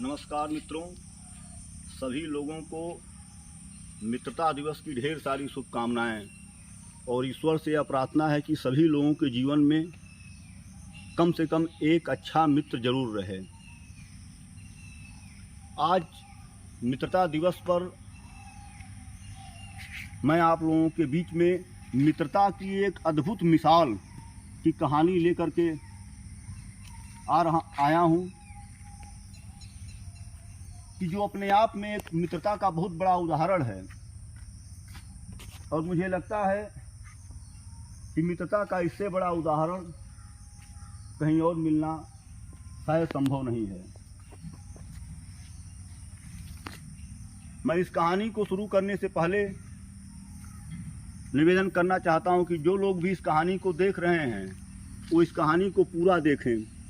नमस्कार मित्रों, सभी लोगों को मित्रता दिवस की ढेर सारी शुभकामनाएं और ईश्वर से यह प्रार्थना है कि सभी लोगों के जीवन में कम से कम एक अच्छा मित्र जरूर रहे। आज मित्रता दिवस पर मैं आप लोगों के बीच में मित्रता की एक अद्भुत मिसाल की कहानी लेकर के आया हूँ कि जो अपने आप में एक मित्रता का बहुत बड़ा उदाहरण है और मुझे लगता है कि मित्रता का इससे बड़ा उदाहरण कहीं और मिलना शायद संभव नहीं है। मैं इस कहानी को शुरू करने से पहले निवेदन करना चाहता हूं कि जो लोग भी इस कहानी को देख रहे हैं वो इस कहानी को पूरा देखें।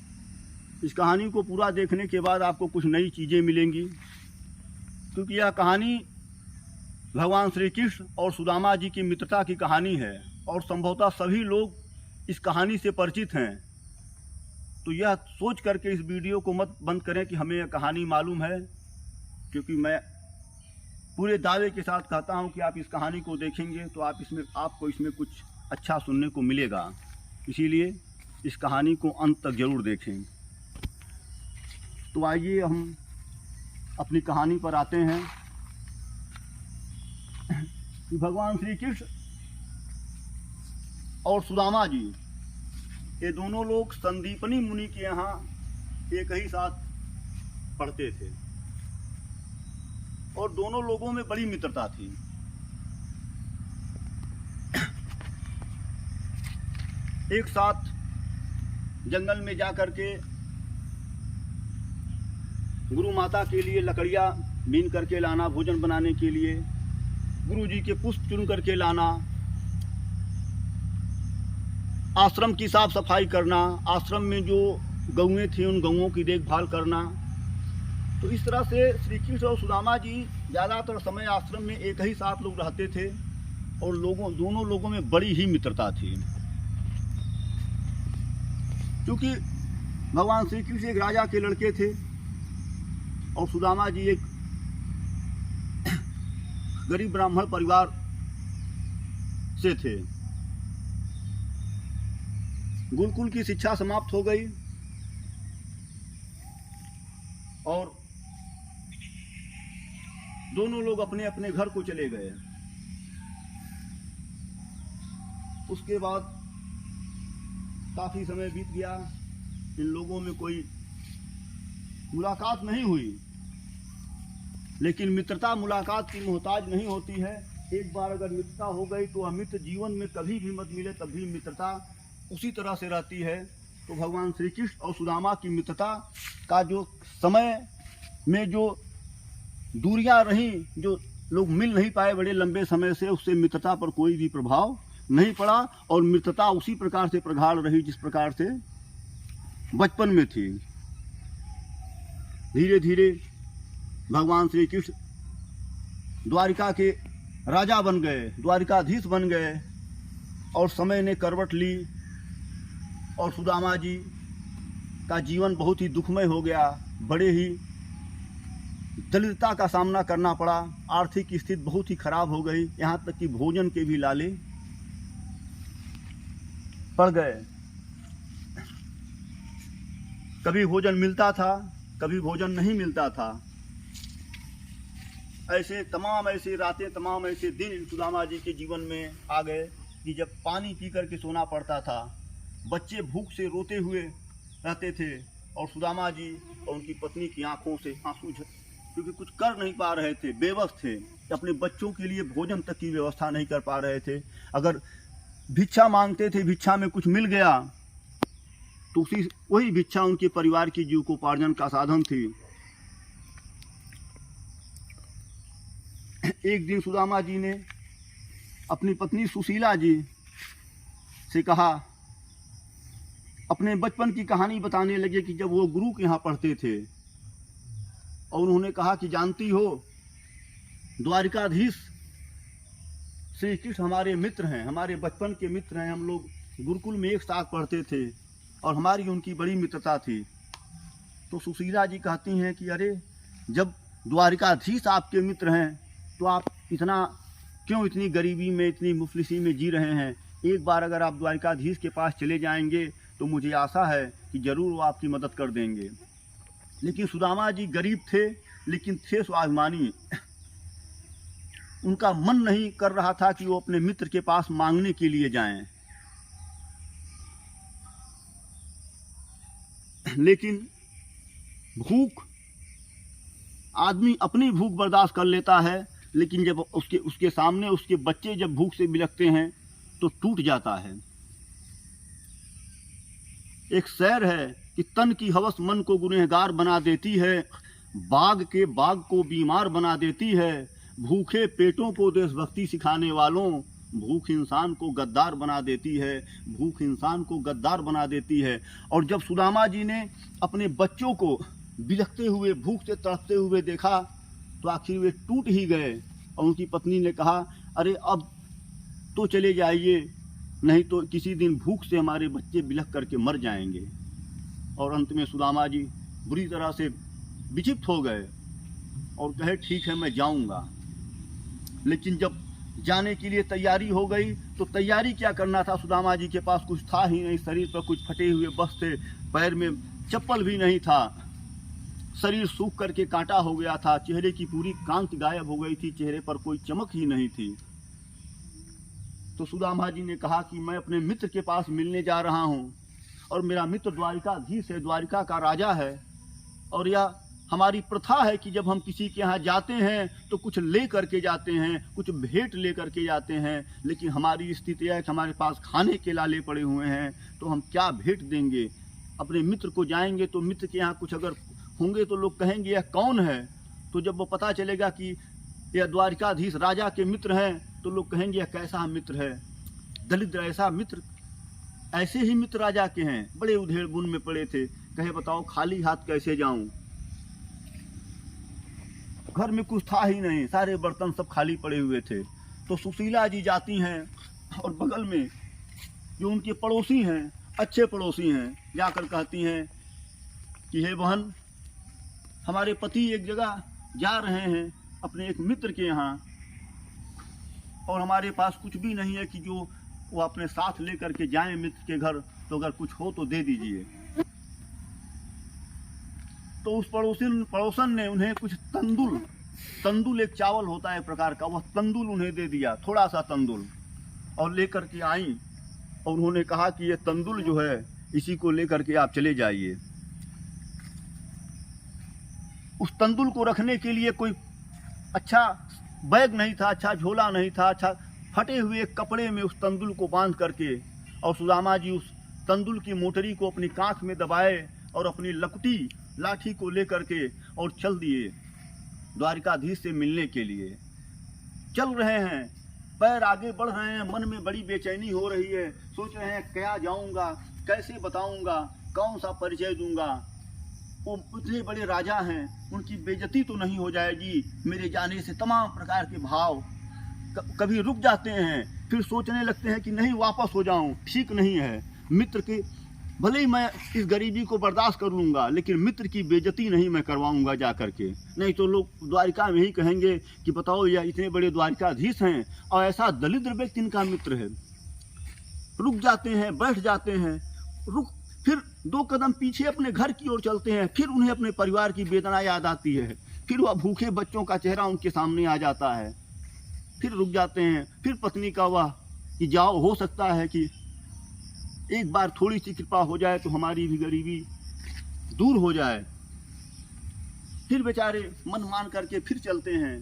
इस कहानी को पूरा देखने के बाद आपको कुछ नई चीज़ें मिलेंगी, क्योंकि यह कहानी भगवान श्री कृष्ण और सुदामा जी की मित्रता की कहानी है और संभवतः सभी लोग इस कहानी से परिचित हैं। तो यह सोच करके इस वीडियो को मत बंद करें कि हमें यह कहानी मालूम है, क्योंकि मैं पूरे दावे के साथ कहता हूं कि आप इस कहानी को देखेंगे तो आपको इसमें कुछ अच्छा सुनने को मिलेगा। इसीलिए इस कहानी को अंत तक जरूर देखें। तो आइए हम अपनी कहानी पर आते हैं कि भगवान श्री कृष्ण और सुदामा जी ये दोनों लोग संदीपनी मुनि के यहाँ एक ही साथ पढ़ते थे और दोनों लोगों में बड़ी मित्रता थी। एक साथ जंगल में जाकर के गुरु माता के लिए लकड़ियाँ बीन करके लाना, भोजन बनाने के लिए गुरु जी के पुष्प चुन करके लाना, आश्रम की साफ सफाई करना, आश्रम में जो गौएं थी उन गौओं की देखभाल करना। तो इस तरह से श्री कृष्ण और सुदामा जी ज़्यादातर समय आश्रम में एक ही साथ लोग रहते थे और दोनों लोगों में बड़ी ही मित्रता थी। क्योंकि भगवान श्री कृष्ण एक राजा के लड़के थे और सुदामा जी एक गरीब ब्राह्मण परिवार से थे। गुरुकुल की शिक्षा समाप्त हो गई और दोनों लोग अपने अपने घर को चले गए। उसके बाद काफी समय बीत गया, इन लोगों में कोई मुलाकात नहीं हुई। लेकिन मित्रता मुलाकात की मोहताज नहीं होती है। एक बार अगर मित्रता हो गई तो वह मित्र जीवन में कभी भी मत मिले तब भी मित्रता उसी तरह से रहती है। तो भगवान श्री कृष्ण और सुदामा की मित्रता का जो समय में जो दूरियां रहीं, जो लोग मिल नहीं पाए बड़े लंबे समय से, उससे मित्रता पर कोई भी प्रभाव नहीं पड़ा और मित्रता उसी प्रकार से प्रगाढ़ रही जिस प्रकार से बचपन में थी। धीरे धीरे भगवान श्री कृष्ण द्वारिका के राजा बन गए, द्वारिकाधीश बन गए और समय ने करवट ली और सुदामा जी का जीवन बहुत ही दुखमय हो गया। बड़े ही दरिद्रता का सामना करना पड़ा, आर्थिक स्थिति बहुत ही खराब हो गई, यहाँ तक कि भोजन के भी लाले पड़ गए। कभी भोजन मिलता था, कभी भोजन नहीं मिलता था। ऐसे रातें, तमाम ऐसे दिन सुदामा जी के जीवन में आ गए कि जब पानी पी करके सोना पड़ता था। बच्चे भूख से रोते हुए रहते थे और सुदामा जी और उनकी पत्नी की आंखों से आंसू, क्योंकि कुछ कर नहीं पा रहे थे, बेबस थे, अपने बच्चों के लिए भोजन तक की व्यवस्था नहीं कर पा रहे थे। अगर भिक्षा मांगते थे, भिक्षा में कुछ मिल गया तो वही भिक्षा उनके परिवार की जीविकोपार्जन का साधन थी। एक दिन सुदामा जी ने अपनी पत्नी सुशीला जी से कहा, अपने बचपन की कहानी बताने लगे कि जब वो गुरु के यहाँ पढ़ते थे और उन्होंने कहा कि जानती हो, द्वारिकाधीश श्री कृष्ण हमारे मित्र हैं, हमारे बचपन के मित्र हैं। हम लोग गुरुकुल में एक साथ पढ़ते थे और हमारी उनकी बड़ी मित्रता थी। तो सुशीला जी कहती हैं कि अरे जब द्वारिकाधीश आपके मित्र हैं तो आप इतनी गरीबी में, इतनी मुफलिसी में जी रहे हैं। एक बार अगर आप द्वारिकाधीश के पास चले जाएंगे तो मुझे आशा है कि ज़रूर वो आपकी मदद कर देंगे। लेकिन सुदामा जी गरीब थे, लेकिन थे स्वाभिमानी। उनका मन नहीं कर रहा था कि वो अपने मित्र के पास मांगने के लिए जाएं। लेकिन भूख, आदमी अपनी भूख बर्दाश्त कर लेता है, लेकिन जब उसके सामने उसके बच्चे जब भूख से बिलखते हैं तो टूट जाता है। एक शेर है कि तन की हवस मन को गुनहगार बना देती है, बाग के बाग को बीमार बना देती है, भूखे पेटों को देशभक्ति सिखाने वालों, भूख इंसान को गद्दार बना देती है, भूख इंसान को गद्दार बना देती है। और जब सुदामा जी ने अपने बच्चों को बिलखते हुए, भूख से तड़पते हुए देखा तो आखिर वे टूट ही गए। और उनकी पत्नी ने कहा, अरे अब तो चले जाइए, नहीं तो किसी दिन भूख से हमारे बच्चे बिलख करके मर जाएंगे। और अंत में सुदामा जी बुरी तरह से विचलित हो गए और कहे ठीक है मैं जाऊंगा। लेकिन जब जाने के लिए तैयारी हो गई तो तैयारी क्या करना था, सुदामा जी के पास कुछ था ही नहीं। शरीर पर कुछ फटे हुए वस्त्र थे, पैर में चप्पल भी नहीं था, शरीर सूख करके कांटा हो गया था, चेहरे की पूरी कांति गायब हो गई थी, चेहरे पर कोई चमक ही नहीं थी। तो सुदामा जी ने कहा कि मैं अपने मित्र के पास मिलने जा रहा हूँ और मेरा मित्र द्वारिकाधीश है, द्वारिका का राजा है। और यह हमारी प्रथा है कि जब हम किसी के यहाँ जाते हैं तो कुछ ले करके जाते हैं, कुछ भेंट ले करके जाते हैं। लेकिन हमारी स्थिति है कि हमारे पास खाने के लाले पड़े हुए हैं, तो हम क्या भेंट देंगे। अपने मित्र को जाएंगे तो मित्र के यहाँ कुछ अगर होंगे तो लोग कहेंगे यह कौन है। तो जब वो पता चलेगा कि यह द्वारिकाधीश राजा के मित्र हैं तो लोग कहेंगे यह कैसा मित्र है, दलिद्र ऐसा मित्र। ऐसे ही मित्र राजा के हैं, बड़े उधेड़ बुन में पड़े थे। कहे बताओ खाली हाथ कैसे जाऊं, घर में कुछ था ही नहीं, सारे बर्तन सब खाली पड़े हुए थे। तो सुशीला जी जाती हैं और बगल में जो उनके पड़ोसी हैं, अच्छे पड़ोसी हैं, जाकर कहती हैं कि हे बहन, हमारे पति एक जगह जा रहे हैं अपने एक मित्र के यहाँ और हमारे पास कुछ भी नहीं है कि जो वो अपने साथ लेकर के जाएं मित्र के घर, तो अगर कुछ हो तो दे दीजिए। तो उस पड़ोसन ने उन्हें कुछ तंदुल एक चावल होता है प्रकार का, वह तंदुल उन्हें दे दिया, थोड़ा सा तंदुल, और लेकर के आई। और उन्होंने कहा कि ये तंदुल जो है इसी को लेकर के आप चले जाइए। उस तंदुल को रखने के लिए कोई अच्छा बैग नहीं था, अच्छा झोला नहीं था, अच्छा फटे हुए कपड़े में उस तंदुल को बांध करके और सुदामा जी उस तंदुल की मोटरी को अपनी कांख में दबाए और अपनी लकुटी लाठी को लेकर के और चल दिए द्वारिकाधीश से मिलने के लिए। चल रहे हैं, पैर आगे बढ़ रहे हैं, मन में बड़ी बेचैनी हो रही है, सोच रहे हैं क्या जाऊंगा, कैसे बताऊंगा, कौन सा परिचय दूंगा। वो इतने बड़े राजा हैं, उनकी बेइज्जती तो नहीं हो जाएगी। मेरे जाने से तमाम प्रकार के भाव कभी रुक जाते हैं, फिर सोचने लगते हैं कि नहीं वापस हो जाऊं, ठीक नहीं है। मित्र के भले ही मैं इस गरीबी को बर्दाश्त कर लूँगा, लेकिन मित्र की बेइज्जती नहीं मैं करवाऊँगा जा करके, नहीं तो लोग द्वारिका में ही कहेंगे कि बताओ यह इतने बड़े द्वारिकाधीश हैं और ऐसा दलिद्र व्यक्ति इनका मित्र है। रुक जाते हैं, बैठ जाते हैं, फिर 2 कदम पीछे अपने घर की ओर चलते हैं, फिर उन्हें अपने परिवार की वेदना याद आती है, फिर वह भूखे बच्चों का चेहरा उनके सामने आ जाता है, फिर रुक जाते हैं, फिर पत्नी का वह कि जाओ, हो सकता है कि एक बार थोड़ी सी कृपा हो जाए तो हमारी भी गरीबी दूर हो जाए। फिर बेचारे मन मान करके फिर चलते हैं,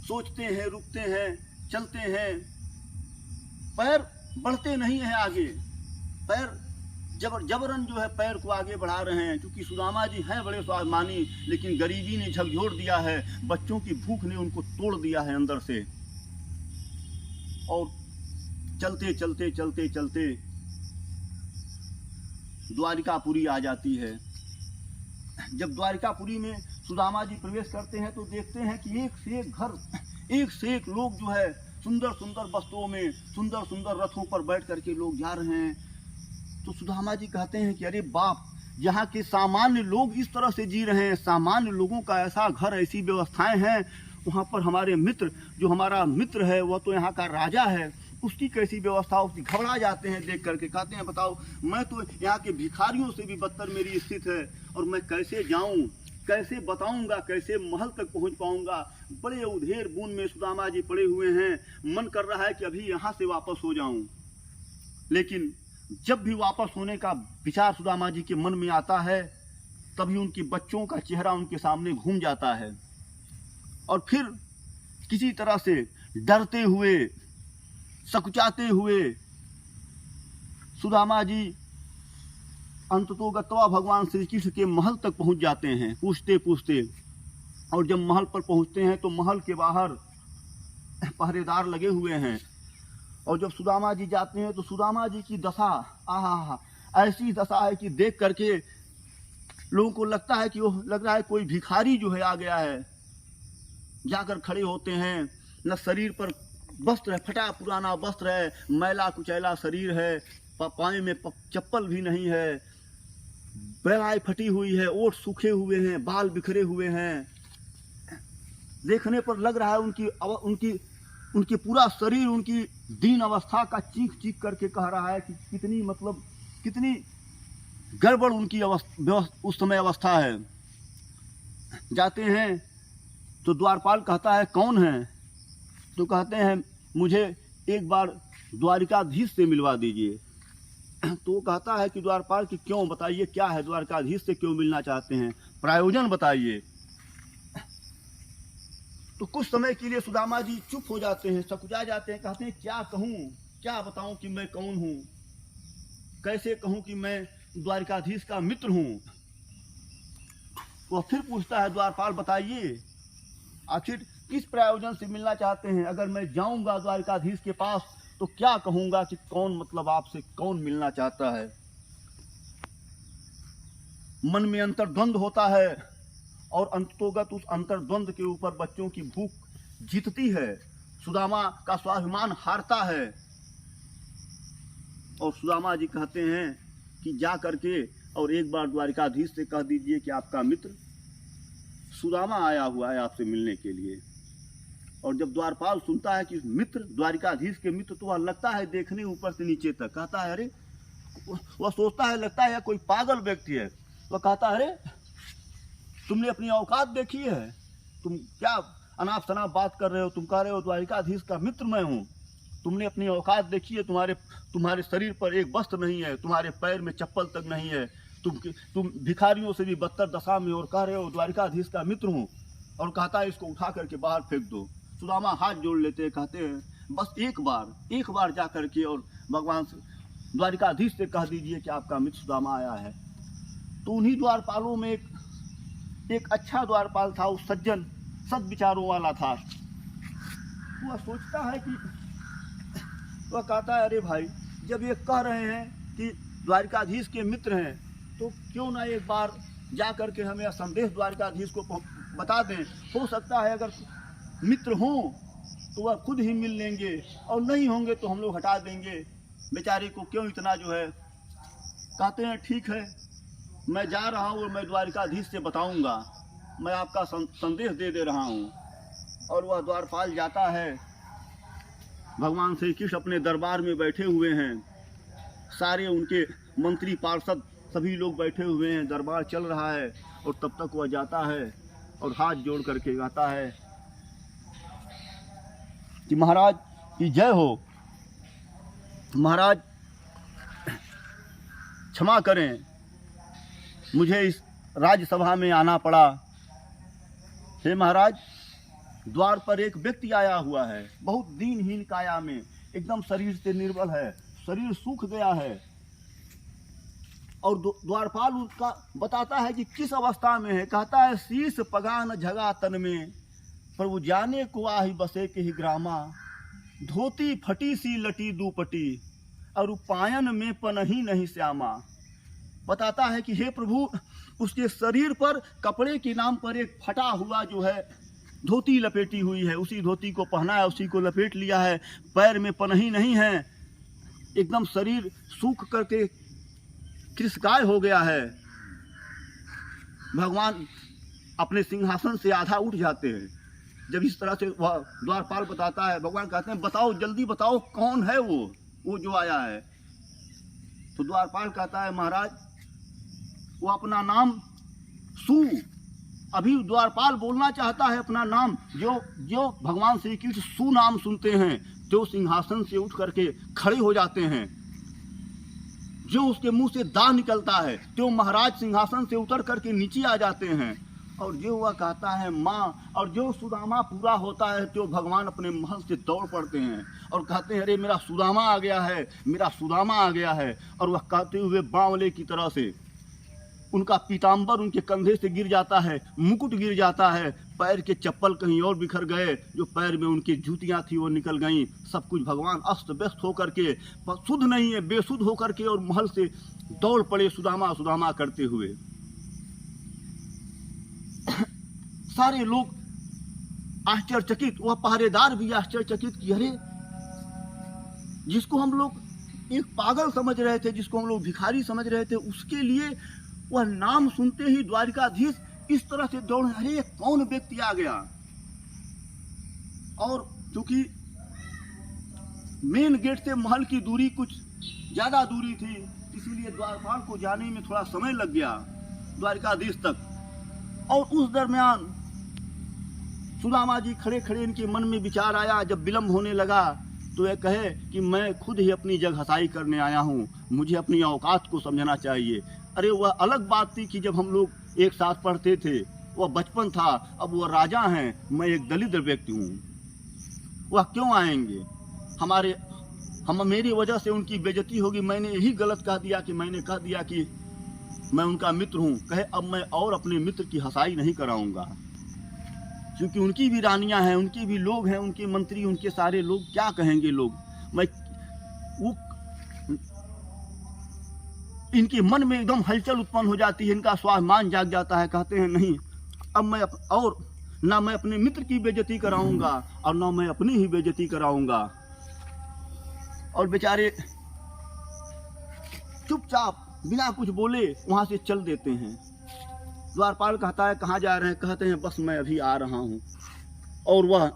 सोचते हैं, रुकते हैं, चलते हैं, पैर बढ़ते नहीं है आगे, पैर जबरन जो है पैर को आगे बढ़ा रहे हैं, क्योंकि सुदामा जी हैं बड़े स्वाभिमानी, लेकिन गरीबी ने झकझोर दिया है, बच्चों की भूख ने उनको तोड़ दिया है अंदर से। और चलते चलते चलते चलते द्वारिकापुरी आ जाती है। जब द्वारिकापुरी में सुदामा जी प्रवेश करते हैं तो देखते हैं कि एक से एक घर, एक से एक लोग जो है सुंदर सुंदर वस्त्रों में, सुंदर सुंदर रथों पर बैठ करके लोग जा रहे हैं। तो सुदामा जी कहते हैं कि अरे बाप, यहाँ के सामान्य लोग इस तरह से जी रहे हैं, सामान्य लोगों का ऐसा घर, ऐसी व्यवस्थाएं हैं, वहाँ पर हमारे मित्र, जो हमारा मित्र है वह तो यहाँ का राजा है, उसकी कैसी व्यवस्था, उसकी घबरा जाते हैं देख करके। कहते हैं बताओ, मैं तो यहाँ के भिखारियों से भी बदतर मेरी स्थिति है, और मैं कैसे जाऊँ, कैसे बताऊंगा, कैसे महल तक पहुँच पाऊंगा। बड़े उधेर बूंद में सुदामा जी पड़े हुए हैं, मन कर रहा है कि अभी यहाँ से वापस हो जाऊं। लेकिन जब भी वापस होने का विचार सुदामा जी के मन में आता है, तभी उनके बच्चों का चेहरा उनके सामने घूम जाता है, और फिर किसी तरह से डरते हुए, सकुचाते हुए सुदामा जी अंततोगत्वा भगवान श्री कृष्ण के महल तक पहुंच जाते हैं, पूछते पूछते। और जब महल पर पहुंचते हैं तो महल के बाहर पहरेदार लगे हुए हैं, और जब सुदामा जी जाते हैं तो सुदामा जी की दशा, आहा, ऐसी दशा है कि देख करके लोगों को लगता है कि वो, लग रहा है कोई भिखारी जो है आ गया है। जाकर खड़े होते हैं, न शरीर पर वस्त्र है, फटा पुराना वस्त्र है, मैला कुचैला शरीर है, पाँव में चप्पल भी नहीं है, बेलाई फटी हुई है, ओठ सूखे हुए हैं, बाल बिखरे हुए हैं। देखने पर लग रहा है उनकी पूरा शरीर उनकी दीन अवस्था का चीख चीख करके कह रहा है कि कितनी गड़बड़ उनकी उस समय अवस्था है। जाते हैं तो द्वारपाल कहता है कौन है, तो कहते हैं मुझे एक बार द्वारिकाधीश से मिलवा दीजिए। तो वो कहता है कि द्वारपाल की क्यों, बताइए क्या है, द्वारकाधीश से क्यों मिलना चाहते हैं, प्रयोजन बताइए। तो कुछ समय के लिए सुदामा जी चुप हो जाते हैं, सकुचा जाते हैं, कहते हैं क्या कहूँ, क्या बताऊं कि मैं कौन हूँ, कैसे कहूँ कि मैं द्वारकाधीश का मित्र हूँ। वह फिर पूछता है द्वारपाल बताइए, आखिर किस प्रयोजन से मिलना चाहते हैं, अगर मैं जाऊंगा द्वारकाधीश के पास तो क्या कहूंगा कि कौन, मतलब आपसे कौन मिलना चाहता है। मन में अंतर्द्वंद होता है, और अंततोगत उस अंतर्द्वंद के ऊपर बच्चों की भूख जीतती है, सुदामा का स्वाभिमान हारता है। और सुदामा जी कहते हैं कि जा करके और एक बार द्वारिकाधीश से कह दीजिए कि आपका मित्र सुदामा आया हुआ है आपसे मिलने के लिए। और जब द्वारपाल सुनता है कि मित्र, द्वारिकाधीश के मित्र, तो वह लगता है देखने ऊपर से नीचे तक, कहता है अरे, वह सोचता है लगता है कोई पागल व्यक्ति है। वह कहता है अरे तुमने अपनी औकात देखी है, तुम क्या अनाप शनाप बात कर रहे हो, तुम कह रहे हो द्वारिकाधीश का मित्र मैं हूँ, तुमने अपनी औकात देखी है, तुम्हारे शरीर पर एक वस्त्र नहीं है, तुम्हारे पैर में चप्पल तक नहीं है, तुम भिखारियों से भी बदतर दशा में, और कह रहे हो द्वारिकाधीश का मित्र हूँ। और कहता है इसको उठा करके बाहर फेंक दो। सुदामा हाथ जोड़ लेते हैं, कहते हैं बस एक बार जा करके और भगवान द्वारिकाधीश से कह दीजिए कि आपका मित्र सुदामा आया है। तो उन्हीं द्वारपालों में एक अच्छा द्वारपाल था, उस सज्जन सद विचारों वाला था। वह सोचता है कि, वह कहता है अरे भाई, जब ये कह रहे हैं कि द्वारिकाधीश के मित्र हैं, तो क्यों ना एक बार जा करके हमें यह संदेश द्वारिकाधीश को बता दें। हो सकता है अगर मित्र हों तो वह खुद ही मिल लेंगे, और नहीं होंगे तो हम लोग हटा देंगे, बेचारे को क्यों इतना जो है। कहते हैं ठीक है, मैं जा रहा हूँ और मैं द्वारिकाधीश से बताऊंगा, मैं आपका संदेश दे रहा हूँ। और वह द्वारपाल जाता है, भगवान श्री कृष्ण अपने दरबार में बैठे हुए हैं, सारे उनके मंत्री पार्षद सभी लोग बैठे हुए हैं, दरबार चल रहा है। और तब तक वह जाता है और हाथ जोड़ करके गाता है कि महाराज की जय हो, महाराज क्षमा करें, मुझे इस राज्यसभा में आना पड़ा। हे महाराज, द्वार पर एक व्यक्ति आया हुआ है, बहुत दीनहीन काया में, एकदम शरीर से निर्बल है, शरीर सूख गया है। और द्वारपाल उसका बताता है कि किस अवस्था में है। कहता है शीश पगान झगा तन में, प्रभु जाने को आही बसे के ही ग्रामा, धोती फटी सी लटी दुपटी, और पायन में पनही नहीं श्यामा। बताता है कि हे प्रभु, उसके शरीर पर कपड़े के नाम पर एक फटा हुआ जो है धोती लपेटी हुई है, उसी धोती को पहना है, उसी को लपेट लिया है, पैर में पनही नहीं है, एकदम शरीर सूख करके कृषकाय हो गया है। भगवान अपने सिंहासन से आधा उठ जाते हैं। जब इस तरह से वह द्वारपाल बताता है, भगवान कहते हैं बताओ, जल्दी बताओ कौन है वो जो आया है। तो द्वारपाल कहता है महाराज वो अपना नाम सु, अभी द्वारपाल बोलना चाहता है अपना नाम। जो भगवान श्री कृष्ण सु नाम सुनते हैं तो सिंहासन से उठ करके खड़े हो जाते हैं। जो उसके मुंह से दाह निकलता है तो महाराज सिंहासन से उतर करके नीचे आ जाते हैं। और जो वह कहता है माँ, और जो सुदामा पूरा होता है तो भगवान अपने महल से दौड़ पड़ते हैं और कहते हैं अरे मेरा सुदामा आ गया है, मेरा सुदामा आ गया है। और वह कहते हुए बावले की तरह से उनका पीताम्बर उनके कंधे से गिर जाता है, मुकुट गिर जाता है, पैर के चप्पल कहीं और बिखर गए, जो पैर में उनकी जूतियां थी वो निकल गईं। सब कुछ भगवान अस्त व्यस्त होकर के, शुद्ध नहीं है बेसुध होकर के, और महल से दौड़ पड़े सुदामा सुदामा करते हुए। सारे लोग आश्चर्यचकित, वह पहरेदार भी आश्चर्यचकित कि अरे जिसको हम लोग एक पागल समझ रहे थे, जिसको हम लोग भिखारी समझ रहे थे, उसके लिए वह नाम सुनते ही द्वारिकाधीश इस तरह से दौड़े, अरे कौन व्यक्ति आ गया। और क्योंकि मेन गेट से महल की दूरी कुछ ज्यादा दूरी थी, इसीलिए द्वारपाल को जाने में थोड़ा समय लग गया द्वारिकाधीश तक। और उस दरमियान सुदामा जी खड़े खड़े, इनके मन में विचार आया, जब विलम्ब होने लगा तो यह कहे कि मैं खुद ही अपनी जगहसाई करने आया हूँ, मुझे अपनी औकात को समझना चाहिए। अरे वह अलग बात थी कि जब हम लोग एक साथ पढ़ते थे, वह बचपन था, अब वह राजा हैं, मैं एक दलिद्र व्यक्ति हूँ। वह क्यों आएंगे, मेरी वजह से उनकी बेइज्जती होगी। मैंने यही गलत कह दिया कि मैंने कह दिया कि मैं उनका मित्र हूँ। कहे अब मैं और अपने मित्र की हंसाई नहीं कराऊंगा, क्योंकि उनकी भी रानियां हैं, उनके भी लोग हैं, उनके मंत्री, उनके सारे लोग क्या कहेंगे लोग। मैं वो इनके मन में एकदम हलचल उत्पन्न हो जाती है, इनका स्वाभिमान जाग जाता है। कहते हैं नहीं, अब मैं और ना मैं अपने मित्र की बेइज्जती कराऊंगा और ना मैं अपनी ही बेइज्जती कराऊंगा। और बेचारे चुपचाप बिना कुछ बोले वहां से चल देते हैं। द्वारपाल कहता है कहाँ जा रहे हैं, कहते हैं बस मैं अभी आ रहा हूँ। और वह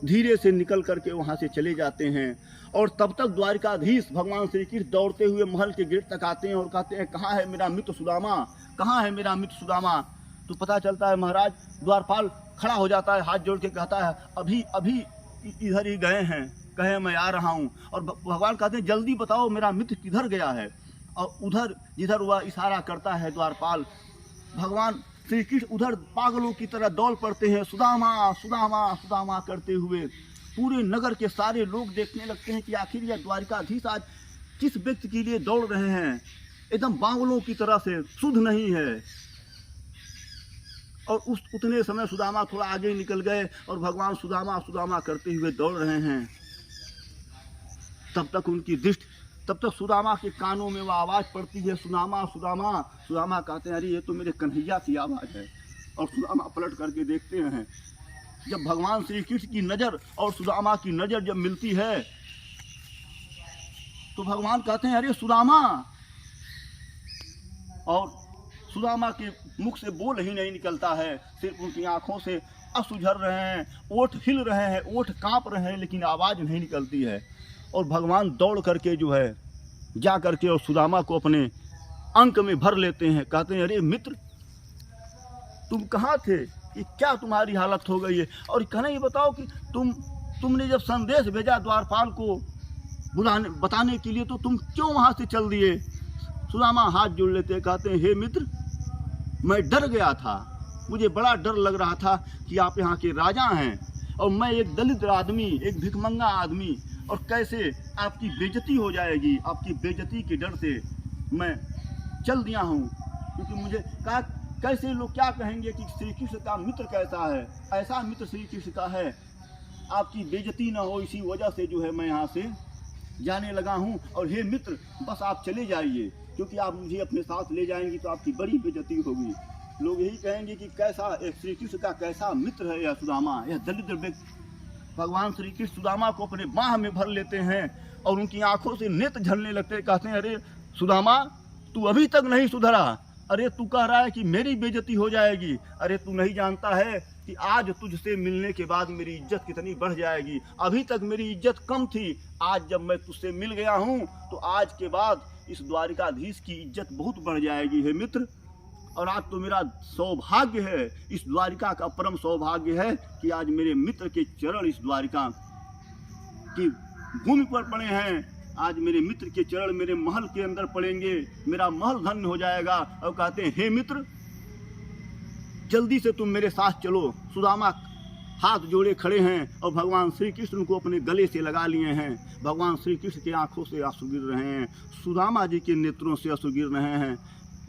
धीरे से निकल करके वहां से चले जाते हैं। और तब तक द्वारिकाधीश भगवान श्री कृष्ण दौड़ते हुए महल के गेट तक आते हैं और कहते हैं कहाँ है मेरा मित्र सुदामा, कहाँ है मेरा मित्र सुदामा। तो पता चलता है महाराज द्वारपाल खड़ा हो जाता है, हाथ जोड़ के कहता है अभी अभी इधर ही गए हैं, कहे मैं आ रहा हूँ। और भगवान कहते हैं जल्दी बताओ मेरा मित्र किधर गया है। और उधर जिधर वह इशारा करता है द्वारपाल, भगवान श्री कृष्ण उधर पागलों की तरह दौड़ पड़ते हैं, सुदामा सुदामा सुदामा करते हुए। पूरे नगर के सारे लोग देखने लगते हैं कि आखिर यह द्वारिकाधीश आज किस व्यक्ति के लिए दौड़ रहे हैं, एकदम पागलों की तरह से, शुद्ध नहीं है। और उतने समय सुदामा थोड़ा आगे निकल गए और भगवान सुदामा सुदामा करते हुए दौड़ रहे हैं। तब तक सुदामा के कानों में वह आवाज़ पड़ती है, सुदामा सुदामा। सुदामा कहते हैं अरे ये तो मेरे कन्हैया की आवाज़ है। और सुदामा पलट करके देखते हैं, जब भगवान श्री कृष्ण की नज़र और सुदामा की नज़र जब मिलती है तो भगवान कहते हैं अरे सुदामा। और सुदामा के मुख से बोल ही नहीं निकलता है, सिर्फ उनकी आंखों से अश्रु झर रहे हैं, ओठ हिल रहे हैं, ओठ कांप रहे हैं, लेकिन आवाज़ नहीं निकलती है। और भगवान दौड़ करके जो है जा करके और सुदामा को अपने अंक में भर लेते हैं। कहते हैं अरे मित्र तुम कहाँ थे, ये क्या तुम्हारी हालत हो गई है। और कहना ये बताओ कि तुमने जब संदेश भेजा द्वारपाल को बताने के लिए तो तुम क्यों वहाँ से चल दिए। सुदामा हाथ जोड़ लेते, कहते हैं हे मित्र मैं डर गया था, मुझे बड़ा डर लग रहा था कि आप यहाँ के राजा हैं और मैं एक दलित आदमी, एक भिखमंगा आदमी, और कैसे आपकी बेइज्जती हो जाएगी। आपकी बेइज्जती के डर से मैं चल दिया हूँ, क्योंकि मुझे कहा कैसे लोग क्या कहेंगे कि श्री कृष्ण का मित्र कैसा है, ऐसा मित्र श्री कृष्ण का है, आपकी बेइज्जती ना हो, इसी वजह से जो है मैं यहाँ से जाने लगा हूँ। और हे मित्र बस आप चले जाइए, क्योंकि आप मुझे अपने साथ ले जाएंगी तो आपकी बड़ी बेइज्जती होगी। लोग यही कहेंगे कि कैसा एक श्री कृष्ण का कैसा मित्र है यह सुदामा, यह दलिद्र व्यक्ति। भगवान श्री कृष्ण सुदामा को अपने बाह में भर लेते हैं और उनकी आंखों से नेत्र झलने लगते हैं। कहते हैं अरे सुदामा तू अभी तक नहीं सुधरा। अरे तू कह रहा है कि मेरी बेइज्जती हो जाएगी। अरे तू नहीं जानता है कि आज तुझसे मिलने के बाद मेरी इज्जत कितनी बढ़ जाएगी। अभी तक मेरी इज्जत कम थी, आज जब मैं तुझसे मिल गया हूँ तो आज के बाद इस द्वारिकाधीश की इज्जत बहुत बढ़ जाएगी हे मित्र। और आज तो मेरा सौभाग्य है, इस द्वारिका का परम सौभाग्य है कि आज मेरे मित्र के चरण इस द्वारिका की भूमि पर पड़े हैं। आज मेरे मित्र के चरण मेरे महल के अंदर पड़ेंगे, मेरा महल धन्य हो जाएगा। और कहते हैं हे मित्र, जल्दी से तुम मेरे साथ चलो। सुदामा हाथ जोड़े खड़े हैं और भगवान श्री कृष्ण को अपने गले से लगा लिए हैं। भगवान श्री कृष्ण की आंखों से आंसू गिर रहे हैं, सुदामा जी के नेत्रों से आंसू गिर रहे हैं।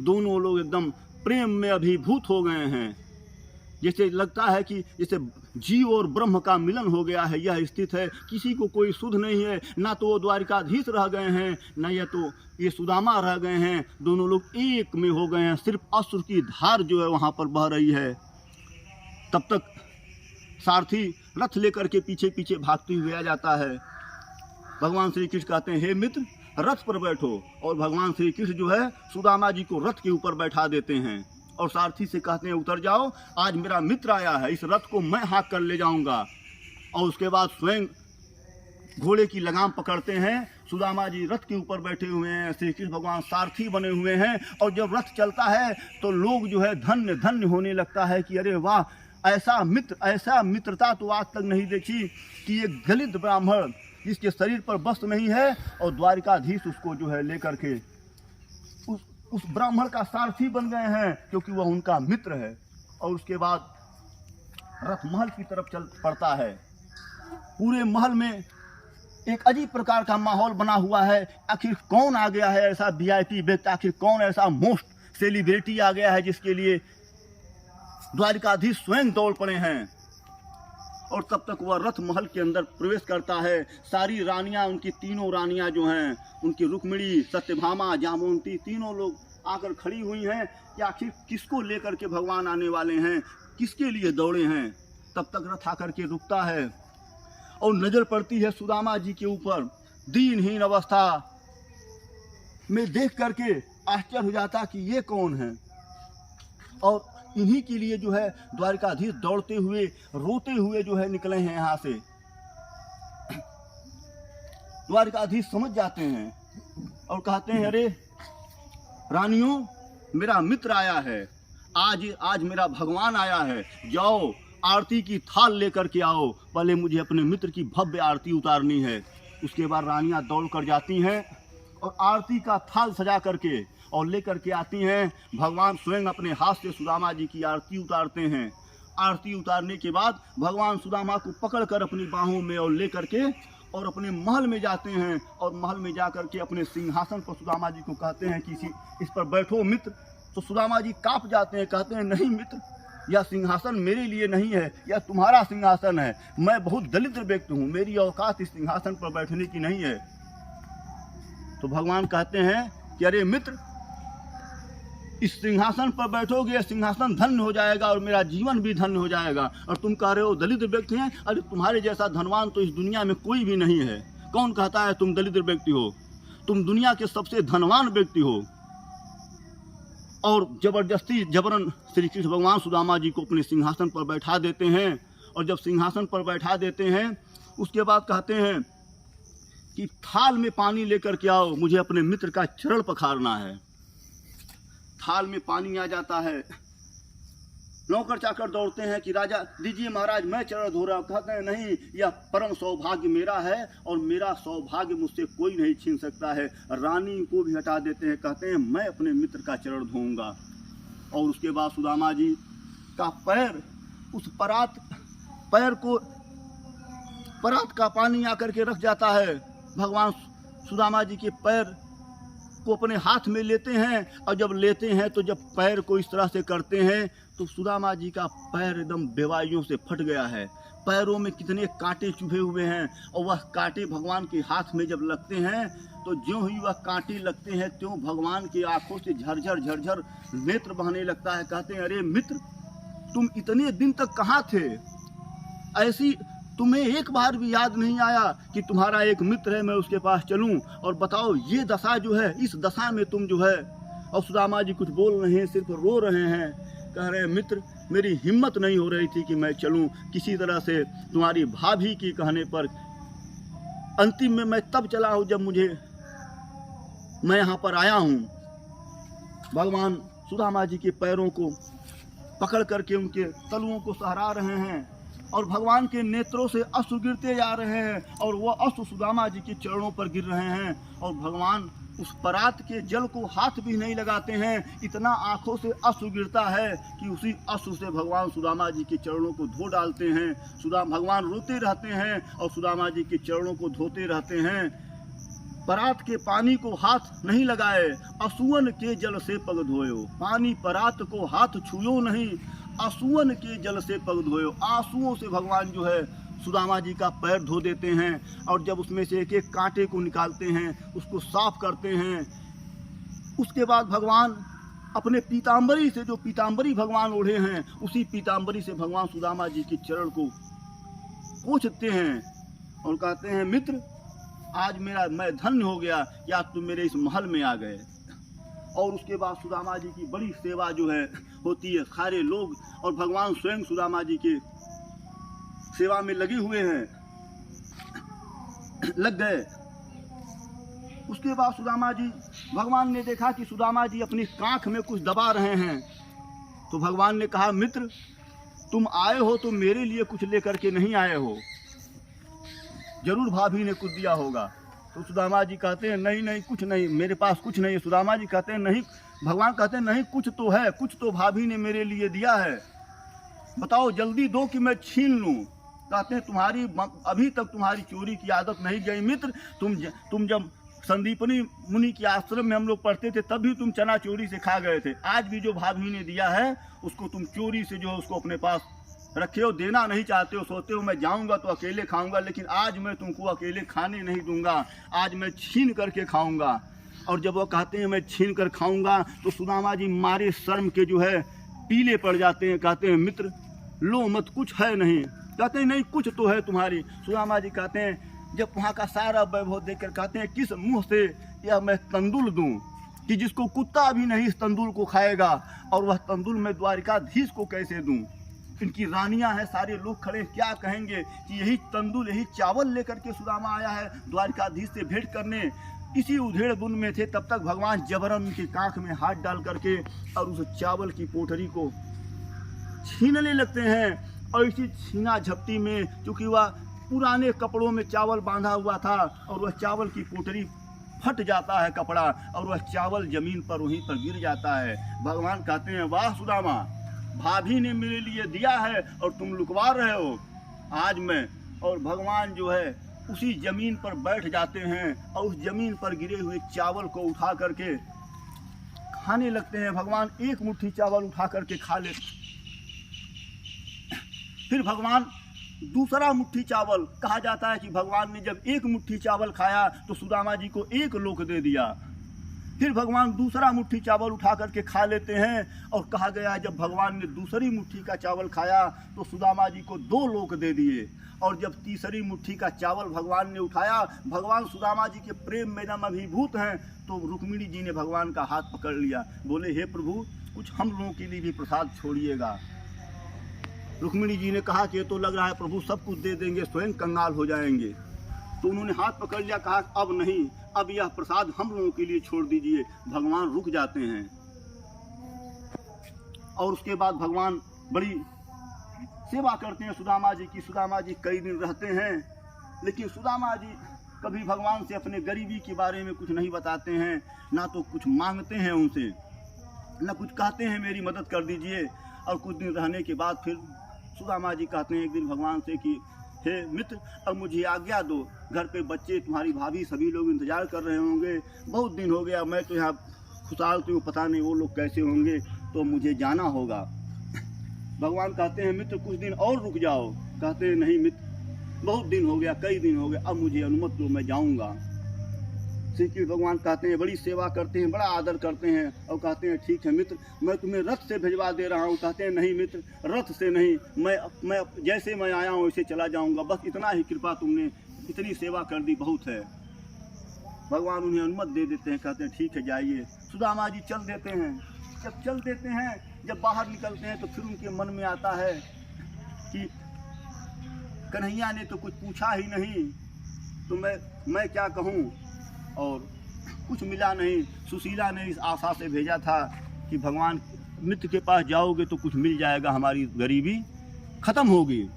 दोनों लोग एकदम प्रेम में अभिभूत हो गए हैं। जैसे लगता है कि जैसे जीव और ब्रह्म का मिलन हो गया है, यह स्थित है। किसी को कोई सुध नहीं है, ना तो वो द्वारिकाधीश रह गए हैं, न या तो ये सुदामा रह गए हैं। दोनों लोग एक में हो गए हैं। सिर्फ अश्रु की धार जो है वहाँ पर बह रही है। तब तक सारथी रथ लेकर के पीछे पीछे भागते हुए आ जाता है। भगवान श्री कृष्ण कहते हैं हे मित्र, रथ पर बैठो। और भगवान श्री कृष्ण जो है सुदामा जी को रथ के ऊपर बैठा देते हैं और सारथी से कहते हैं उतर जाओ, आज मेरा मित्र आया है, इस रथ को मैं हाँक कर ले जाऊंगा। और उसके बाद स्वयं घोड़े की लगाम पकड़ते हैं। सुदामा जी रथ के ऊपर बैठे हुए हैं, श्री कृष्ण भगवान सारथी बने हुए हैं। और जब रथ चलता है तो लोग जो है धन्य धन्य होने लगता है कि अरे वाह, ऐसा मित्र, ऐसा मित्रता तो आज तक नहीं देखी कि एक दलित ब्राह्मण जिसके शरीर पर वस्त्र नहीं है और द्वारिकाधीश उसको जो है लेकर के उस ब्राह्मण का सारथी बन गए हैं, क्योंकि वह उनका मित्र है। और उसके बाद रथ महल की तरफ चल पड़ता है। पूरे महल में एक अजीब प्रकार का माहौल बना हुआ है। आखिर कौन आ गया है ऐसा वीआईपी व्यक्ति, आखिर कौन ऐसा मोस्ट सेलिब्रिटी आ गया है जिसके लिए द्वारिकाधीश स्वयं दौड़ पड़े हैं। और तब तक वह रथ महल के अंदर प्रवेश करता है। सारी रानियां, उनकी तीनों रानियां जो हैं, उनकी रुक्मिणी, सत्यभामा, जामवंती, तीनों लोग आकर खड़ी हुई हैं कि आखिर किसको लेकर के भगवान आने वाले हैं, किसके लिए दौड़े हैं। तब तक रथ आकर के रुकता है और नजर पड़ती है सुदामा जी के ऊपर। दीनहीन अवस्था में देख करके आश्चर्य हो जाता कि ये कौन है। और इन्हीं के लिए जो है द्वारिकाधीश दौड़ते हुए, रोते हुए जो है निकले हैं यहाँ से। द्वारिकाधीश समझ जाते हैं और कहते हैं अरे रानियों, मेरा मित्र आया है, आज मेरा भगवान आया है, जाओ आरती की थाल लेकर के आओ, पहले मुझे अपने मित्र की भव्य आरती उतारनी है। उसके बाद रानियां दौड़ कर जाती हैं और आरती का थाल सजा करके और लेकर के आती हैं। भगवान स्वयं अपने हाथ से सुदामा जी की आरती उतारते हैं। आरती उतारने के बाद भगवान सुदामा को पकड़कर अपनी बाहों में और लेकर के और अपने महल में जाते हैं। और महल में जाकर के अपने सिंहासन पर सुदामा जी को कहते हैं कि इस पर बैठो मित्र। तो सुदामा जी कांप जाते हैं, कहते हैं नहीं मित्र, यह सिंहासन मेरे लिए नहीं है, यह तुम्हारा सिंहासन है। मैं बहुत दलित व्यक्ति हूँ, मेरी औकात इस सिंहासन पर बैठने की नहीं है। तो भगवान कहते हैं कि अरे मित्र, इस सिंहासन पर बैठोगे, सिंहासन धन्य हो जाएगा और मेरा जीवन भी धन्य हो जाएगा। और तुम कह रहे हो दलित व्यक्ति हैं, अरे तुम्हारे जैसा धनवान तो इस दुनिया में कोई भी नहीं है। कौन कहता है तुम दलित व्यक्ति हो? तुम दुनिया के सबसे धनवान व्यक्ति हो। और जबरन श्री कृष्ण भगवान सुदामा जी को अपने सिंहासन पर बैठा देते हैं। और जब सिंहासन पर बैठा देते हैं उसके बाद कहते हैं कि थाल में पानी लेकर के आओ, मुझे अपने मित्र का चरण पखारना है। थाल में पानी आ जाता है। नौकर चाकर दौड़ते हैं कि राजा दीजिए महाराज, मैं चरण धो रहा हूँ। कहते हैं नहीं, यह परम सौभाग्य मेरा है और मेरा सौभाग्य मुझसे कोई नहीं छीन सकता है। रानी को भी हटा देते हैं, कहते हैं मैं अपने मित्र का चरण धोऊंगा। और उसके बाद सुदामा जी का पैर, उस परात का पानी आकर के रख जाता है। भगवान सुदामा जी के पैर को अपने हाथ में लेते हैं और जब लेते हैं तो जब पैर को इस तरह से करते हैं तो सुदामा जी का पैर एकदम बेवाइयों से फट गया है। पैरों में कितने कांटे चुभे हुए हैं और वह कांटे भगवान के हाथ में जब लगते हैं तो ज्यों ही वह कांटे लगते हैं त्यों भगवान की आंखों से झरझर झरझर नेत्र बहने लगता है। कहते हैं अरे मित्र, तुम इतने दिन तक कहाँ थे? ऐसी तुम्हें एक बार भी याद नहीं आया कि तुम्हारा एक मित्र है, मैं उसके पास चलूं? और बताओ, ये दशा जो है, इस दशा में तुम जो है और सुदामा जी कुछ बोल रहे हैं, सिर्फ रो रहे हैं। कह रहे हैं मित्र, मेरी हिम्मत नहीं हो रही थी कि मैं चलूं, किसी तरह से तुम्हारी भाभी के कहने पर अंतिम में मैं तब चला हूं जब मैं यहाँ पर आया हूँ। भगवान सुदामा जी के पैरों को पकड़ करके उनके तलुओं को सहरा रहे हैं और भगवान के नेत्रों से अश्रु गिरते जा रहे हैं और वह अश्रु सुदामा जी के चरणों पर गिर रहे हैं और भगवान उस परात के जल को हाथ भी नहीं लगाते हैं। इतना आंखों से अश्रु गिरता है कि उसी अश्रु से भगवान सुदामा जी के चरणों को धो डालते हैं। भगवान रोते रहते हैं और सुदामा जी के चरणों को धोते रहते हैं। परात के पानी को हाथ नहीं लगाए, असुवन के जल से पग धोयो। पानी परात को हाथ छुयो नहीं, असुवन के जल से पग धोयो। आंसुओं से भगवान जो है सुदामा जी का पैर धो देते हैं और जब उसमें से एक एक कांटे को निकालते हैं, उसको साफ करते हैं। उसके बाद भगवान अपने पीताम्बरी से, जो पीताम्बरी भगवान ओढ़े हैं, उसी पीताम्बरी से भगवान सुदामा जी के चरण को पोंछते हैं और कहते हैं मित्र, आज मैं धन्य हो गया कि आज तुम मेरे इस महल में आ गए। और उसके बाद सुदामा जी की बड़ी सेवा जो है होती है। सारे लोग और भगवान स्वयं सुदामा जी के सेवा में लगे हुए हैं, लग गए। उसके बाद सुदामा जी, भगवान ने देखा कि सुदामा जी अपनी कांख में कुछ दबा रहे हैं, तो भगवान ने कहा मित्र, तुम आए हो तो मेरे लिए कुछ लेकर के नहीं आए हो, जरूर भाभी ने कुछ दिया होगा। तो सुदामा जी कहते हैं नहीं नहीं, कुछ नहीं, मेरे पास कुछ नहीं है। सुदामा जी कहते हैं नहीं, भगवान कहते हैं नहीं, कुछ तो है, कुछ तो भाभी ने मेरे लिए दिया है, बताओ जल्दी दो कि मैं छीन लूं। कहते हैं अभी तक तुम्हारी चोरी की आदत नहीं गई मित्र। तुम जब संदीपनी मुनि के आश्रम में हम लोग पढ़ते थे तब भी तुम चना चोरी से खा गए थे। आज भी जो भाभी ने दिया है उसको तुम चोरी से जो है उसको अपने पास रखे हो, देना नहीं चाहते हो। सोचते हो मैं जाऊंगा तो अकेले खाऊंगा, लेकिन आज मैं तुमको अकेले खाने नहीं दूंगा, आज मैं छीन करके खाऊंगा। और जब वो कहते हैं मैं छीन कर खाऊंगा तो सुदामा जी मारे शर्म के जो है पीले पड़ जाते हैं। कहते हैं मित्र लो मत, कुछ है नहीं। कहते हैं नहीं, कुछ तो है तुम्हारी। सुदामा जी कहते हैं, जब वहाँ का सारा वैभव देखकर कहते हैं किस मुंह से यह मैं तंदुल दूं कि जिसको कुत्ता भी नहीं इस तंदुल को खाएगा, और वह तंदुल मैं द्वारिकाधीश को कैसे दूं। इनकी रानियां हैं, सारे लोग खड़े, क्या कहेंगे कि यही तंदुल, यही चावल लेकर के सुदामा आया है द्वारिकाधीश से भेंट करने। इसी उधेड़ बुन में थे, तब तक भगवान जबरन उनके कांख में हाथ डाल करके और उस चावल की पोटरी को छीनने लगते हैं। और इसी छीना झपटी में, चूंकि वह पुराने कपड़ों में चावल बांधा हुआ था, और वह चावल की पोटरी फट जाता है कपड़ा, और वह चावल जमीन पर वहीं पर गिर जाता है। भगवान कहते हैं वाह सुदामा, भाभी ने मेरे लिए दिया है और तुम लुकवा रहे हो आज मैं। और भगवान जो है उसी जमीन पर बैठ जाते हैं और उस जमीन पर गिरे हुए चावल को उठा करके खाने लगते हैं। भगवान एक मुट्ठी चावल उठा करके खा लेते। फिर भगवान दूसरा मुट्ठी चावल, कहा जाता है कि भगवान ने जब एक मुट्ठी चावल खाया तो सुदामा जी को एक लोक दे दिया। फिर भगवान दूसरा मुट्ठी चावल उठा करके खा लेते हैं, और कहा गया जब भगवान ने दूसरी मुट्ठी का चावल खाया तो सुदामा जी को 2 लोक दे दिए। और जब तीसरी मुट्ठी का चावल भगवान ने उठाया, भगवान सुदामा जी के प्रेम में जब अभिभूत हैं, तो रुक्मिणी जी ने भगवान का हाथ पकड़ लिया, बोले हे प्रभु कुछ हम लोगों के लिए भी प्रसाद छोड़िएगा। रुक्मिणी जी ने कहा कि ये तो लग रहा है प्रभु सब कुछ दे देंगे, स्वयं कंगाल हो जाएंगे। तो उन्होंने हाथ पकड़ लिया, कहा अब नहीं, अब यह प्रसाद हम लोगों के लिए छोड़ दीजिए। भगवान रुक जाते हैं। और उसके बाद भगवान बड़ी सेवा करते हैं सुदामा जी की। सुदामा जी कई दिन रहते हैं, लेकिन सुदामा जी कभी भगवान से अपने गरीबी के बारे में कुछ नहीं बताते हैं, ना तो कुछ मांगते हैं उनसे, ना कुछ कहते हैं मेरी मदद कर दीजिए। और कुछ दिन रहने के बाद फिर सुदामा जी कहते हैं एक दिन भगवान से कि हे मित्र, अब मुझे आज्ञा दो, घर पे बच्चे, तुम्हारी भाभी, सभी लोग इंतजार कर रहे होंगे, बहुत दिन हो गया, मैं तो यहाँ खुशहाल हूँ, पता नहीं वो लोग कैसे होंगे, तो मुझे जाना होगा। भगवान कहते हैं मित्र कुछ दिन और रुक जाओ। कहते हैं नहीं मित्र, बहुत दिन हो गया, कई दिन हो गए, अब मुझे अनुमति दो, मैं जाऊँगा। श्री कृष्ण भगवान कहते हैं, बड़ी सेवा करते हैं, बड़ा आदर करते हैं, और कहते हैं ठीक है मित्र, मैं तुम्हें रथ से भिजवा दे रहा हूँ। कहते हैं नहीं मित्र, रथ से नहीं, मैं जैसे मैं आया हूँ वैसे चला जाऊँगा, बस इतना ही कृपा, तुमने इतनी सेवा कर दी, बहुत है। भगवान उन्हें अनुमति दे देते हैं, कहते हैं ठीक है जाइए। सुदामा जी चल देते हैं। जब चल देते हैं, जब बाहर निकलते हैं तो फिर उनके मन में आता है कि कन्हैया ने तो कुछ पूछा ही नहीं, तो मैं क्या कहूँ, और कुछ मिला नहीं। सुशीला ने इस आशा से भेजा था कि भगवान मित्र के पास जाओगे तो कुछ मिल जाएगा, हमारी गरीबी ख़त्म होगी,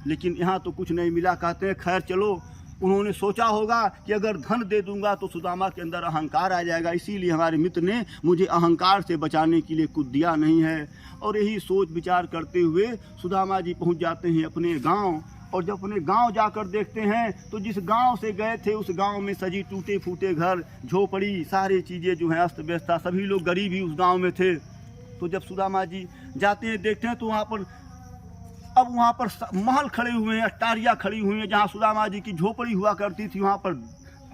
लेकिन यहाँ तो कुछ नहीं मिला। कहते हैं खैर चलो, उन्होंने सोचा होगा कि अगर धन दे दूंगा तो सुदामा के अंदर अहंकार आ जाएगा, इसीलिए हमारे मित्र ने मुझे अहंकार से बचाने के लिए कुछ दिया नहीं है। और यही सोच विचार करते हुए सुदामा जी पहुंच जाते हैं अपने गांव। और जब अपने गांव जाकर देखते हैं तो जिस गांव से गए थे उस गांव में सजी टूटे फूटे घर, झोपड़ी, सारी चीज़ें जो हैं अस्त व्यस्त था, सभी लोग गरीब ही उस गाँव में थे। तो जब सुदामा जी जाते हैं देखते हैं तो वहाँ पर महल खड़े हुए हैं, अट्टारियाँ खड़ी हुई हैं। जहाँ सुदामा जी की झोपड़ी हुआ करती थी वहाँ पर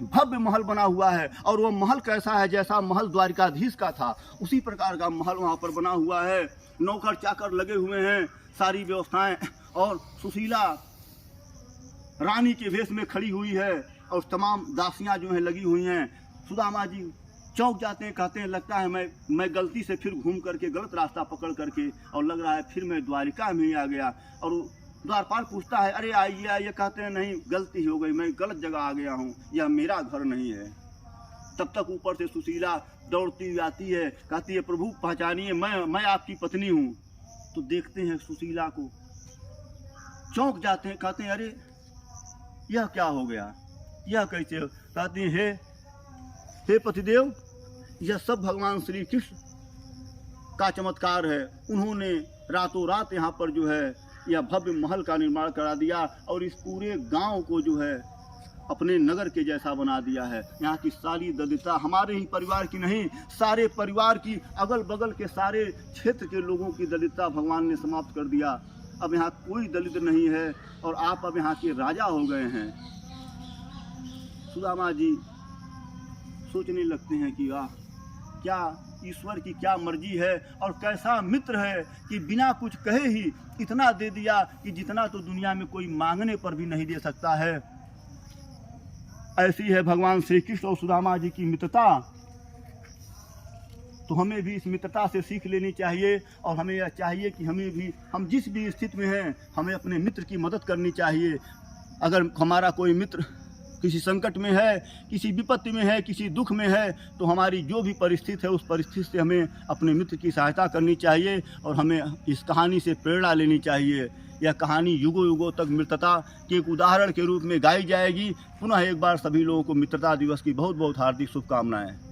भव्य महल बना हुआ है। और वो महल कैसा है, जैसा महल द्वारिकाधीश का था उसी प्रकार का महल वहाँ पर बना हुआ है। नौकर चाकर लगे हुए हैं, सारी व्यवस्थाएं। और सुशीला रानी के भेष में खड़ी हुई है और तमाम दासियाँ जो हैं लगी हुई हैं। सुदामा जी चौंक जाते हैं, कहते हैं लगता है मैं गलती से फिर घूम करके गलत रास्ता पकड़ करके, और लग रहा है फिर मैं द्वारिका में ही आ गया। और द्वारपाल पूछता है अरे आइए आइए, कहते हैं नहीं गलती हो गई, मैं गलत जगह आ गया हूँ, यह मेरा घर नहीं है। तब तक ऊपर से सुशीला दौड़ती हुई आती है, कहती है प्रभु पहचानिए, मैं आपकी पत्नी हूँ। तो देखते हैं सुशीला को, चौंक जाते हैं, कहते हैं अरे यह क्या हो गया, यह कैसे हो? कहती हैं हे पतिदेव, यह सब भगवान श्री कृष्ण का चमत्कार है। उन्होंने रातों रात यहाँ पर जो है यह भव्य महल का निर्माण करा दिया और इस पूरे गांव को जो है अपने नगर के जैसा बना दिया है। यहाँ की सारी दलिता हमारे ही परिवार की नहीं, सारे परिवार की, अगल बगल के सारे क्षेत्र के लोगों की दलिता भगवान ने समाप्त कर दिया। अब यहाँ कोई दलित नहीं है और आप अब यहाँ के राजा हो गए हैं। सुदामा जी सोचने लगते हैं कि वाह, क्या ईश्वर की क्या मर्जी है और कैसा मित्र है कि बिना कुछ कहे ही इतना दे दिया कि जितना तो दुनिया में कोई मांगने पर भी नहीं दे सकता है। ऐसी है भगवान श्री कृष्ण और सुदामा जी की मित्रता। तो हमें भी इस मित्रता से सीख लेनी चाहिए और हमें यह चाहिए कि हम जिस भी स्थिति में हैं हमें अपने मित्र की मदद करनी चाहिए। अगर हमारा कोई मित्र किसी संकट में है, किसी विपत्ति में है, किसी दुख में है, तो हमारी जो भी परिस्थिति है उस परिस्थिति से हमें अपने मित्र की सहायता करनी चाहिए और हमें इस कहानी से प्रेरणा लेनी चाहिए। यह कहानी युगों युगों तक मित्रता के एक उदाहरण के रूप में गाई जाएगी। पुनः एक बार सभी लोगों को मित्रता दिवस की बहुत बहुत हार्दिक शुभकामनाएं।